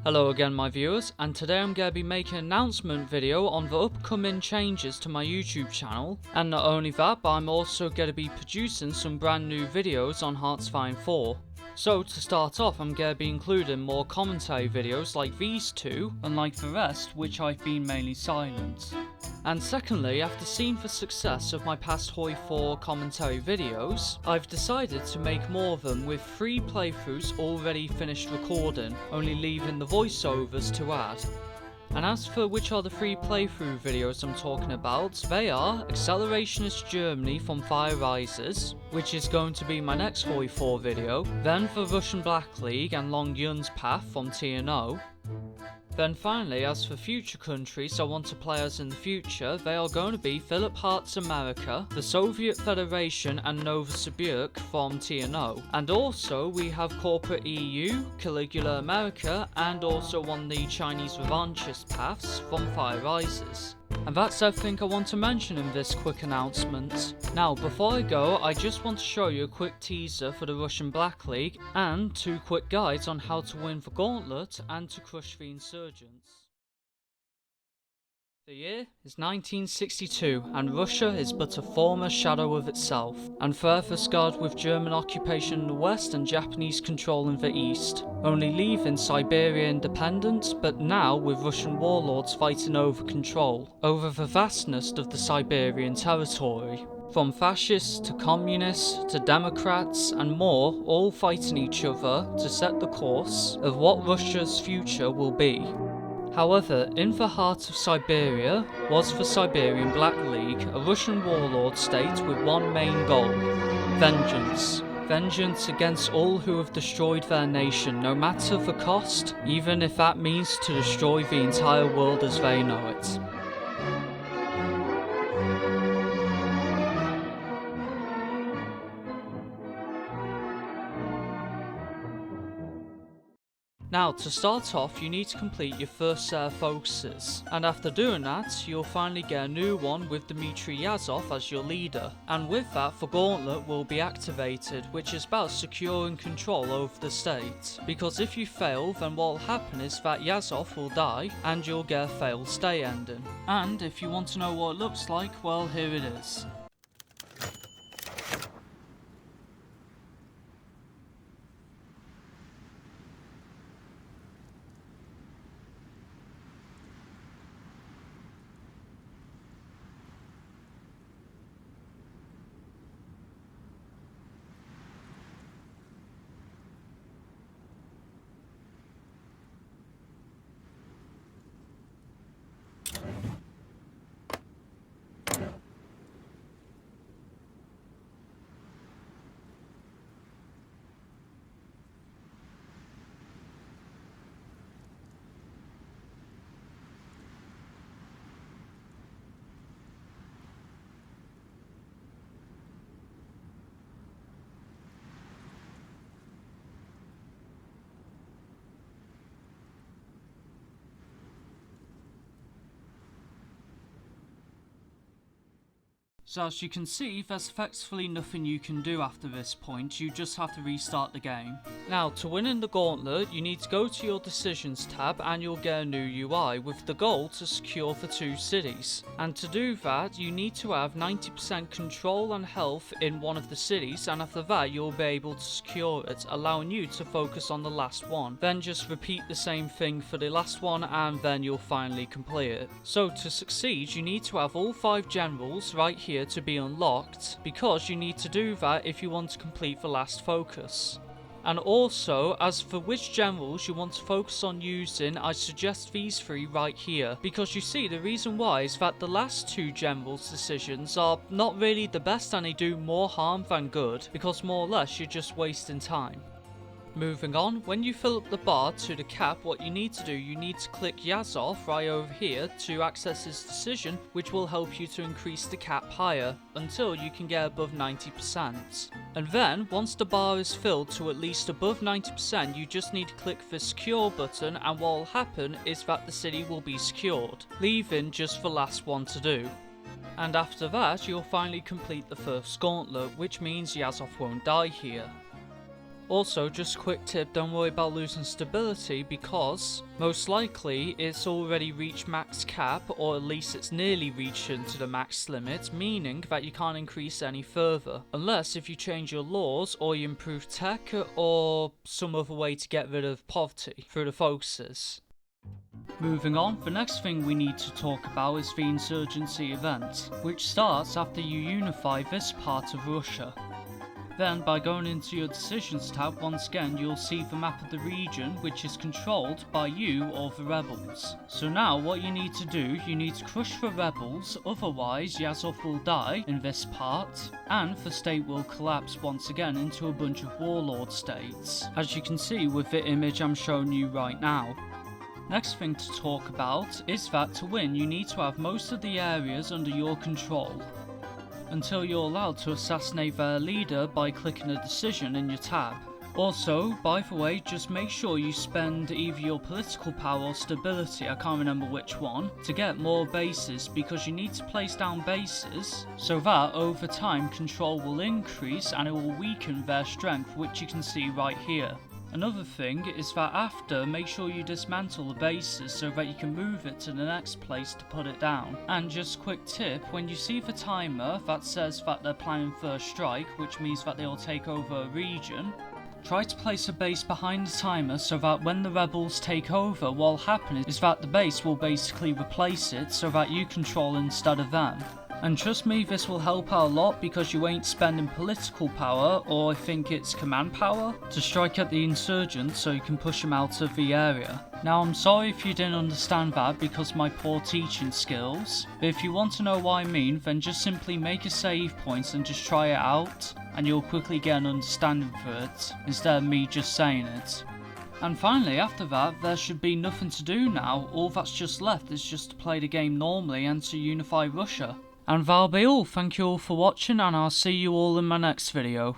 Hello again my viewers, and today I'm going to be making an announcement video on the upcoming changes to my YouTube channel. And not only that, but I'm also going to be producing some brand new videos on Hearts-Fine 4. So to start off, I'm going to be including more commentary videos like these two, unlike the rest which I've been mainly silent. And secondly, after seeing the success of my past Hoi 4 commentary videos, I've decided to make more of them with 3 playthroughs already finished recording, only leaving the voiceovers to add. And as for which are the 3 playthrough videos I'm talking about, they are Accelerationist Germany from Fire Rises, which is going to be my next Hoi 4 video, then the Russian Black League and Long Yun's Path from TNO. Then finally, as for future countries I want to play as in the future, they are going to be Philip Hart's America, the Soviet Federation and Novosibirsk from TNO. And also we have Corporate EU, Caligula America, and also one of the Chinese revanchist paths from Fire Rises. And that's everything I want to mention in this quick announcement. Now before I go, I just want to show you a quick teaser for the Russian Black League and 2 quick guides on how to win the gauntlet and to crush the insurgents. The year is 1962 and Russia is but a former shadow of itself, and further scarred with German occupation in the west and Japanese control in the east, only leaving Siberia independent, but now with Russian warlords fighting over control, over the vastness of the Siberian territory. From fascists to communists to democrats and more, all fighting each other to set the course of what Russia's future will be. However, in the heart of Siberia was the Siberian Black League, a Russian warlord state with one main goal: vengeance. Vengeance against all who have destroyed their nation, no matter the cost, even if that means to destroy the entire world as they know it. Now, to start off, you need to complete your first set of focuses, and after doing that, you'll finally get a new one with Dmitry Yazov as your leader. And with that, the gauntlet will be activated, which is about securing control over the state. Because if you fail, then what will happen is that Yazov will die, and you'll get a failed stay ending. And if you want to know what it looks like, well, here it is. So as you can see, there's effectively nothing you can do after this point, you just have to restart the game. Now, to win in the gauntlet, you need to go to your decisions tab and you'll get a new UI with the goal to secure the 2 cities. And to do that, you need to have 90% control and health in one of the cities, and after that you'll be able to secure it, allowing you to focus on the last one. Then just repeat the same thing for the last one and then you'll finally complete it. So to succeed, you need to have all 5 generals right here to be unlocked, because you need to do that if you want to complete the last focus. And also, as for which generals you want to focus on using, I suggest these 3 right here, because you see the reason why is that the last 2 generals' decisions are not really the best and they do more harm than good, because more or less you're just wasting time. Moving on, when you fill up the bar to the cap, what you need to do, you need to click Yazov right over here to access his decision, which will help you to increase the cap higher until you can get above 90%. And then, once the bar is filled to at least above 90%, you just need to click the secure button, and what will happen is that the city will be secured, leaving just the last one to do. And after that, you'll finally complete the first gauntlet, which means Yazov won't die here. Also, just a quick tip, don't worry about losing stability because most likely it's already reached max cap, or at least it's nearly reaching to the max limit, meaning that you can't increase any further. Unless if you change your laws or you improve tech or some other way to get rid of poverty through the focuses. Moving on, the next thing we need to talk about is the insurgency event, which starts after you unify this part of Russia. Then, by going into your decisions tab, once again you'll see the map of the region which is controlled by you or the rebels. So now what you need to do, you need to crush the rebels, otherwise Yazov will die in this part, and the state will collapse once again into a bunch of warlord states, as you can see with the image I'm showing you right now. Next thing to talk about is that to win you need to have most of the areas under your control, until you're allowed to assassinate their leader by clicking a decision in your tab. Also, by the way, just make sure you spend either your political power or stability, I can't remember which one, to get more bases, because you need to place down bases so that over time control will increase and it will weaken their strength, which you can see right here. Another thing is that after, make sure you dismantle the bases so that you can move it to the next place to put it down. And just a quick tip, when you see the timer that says that they're planning first strike, which means that they will take over a region, try to place a base behind the timer so that when the rebels take over, what will happen is that the base will basically replace it so that you control instead of them. And trust me, this will help out a lot because you ain't spending political power, or I think it's command power, to strike at the insurgents so you can push them out of the area. Now I'm sorry if you didn't understand that because of my poor teaching skills, but if you want to know what I mean, then just simply make a save point and just try it out, and you'll quickly get an understanding for it, instead of me just saying it. And finally, after that, there should be nothing to do now. All that's just left is just to play the game normally and to unify Russia. And that'll be all. Thank you all for watching, and I'll see you all in my next video.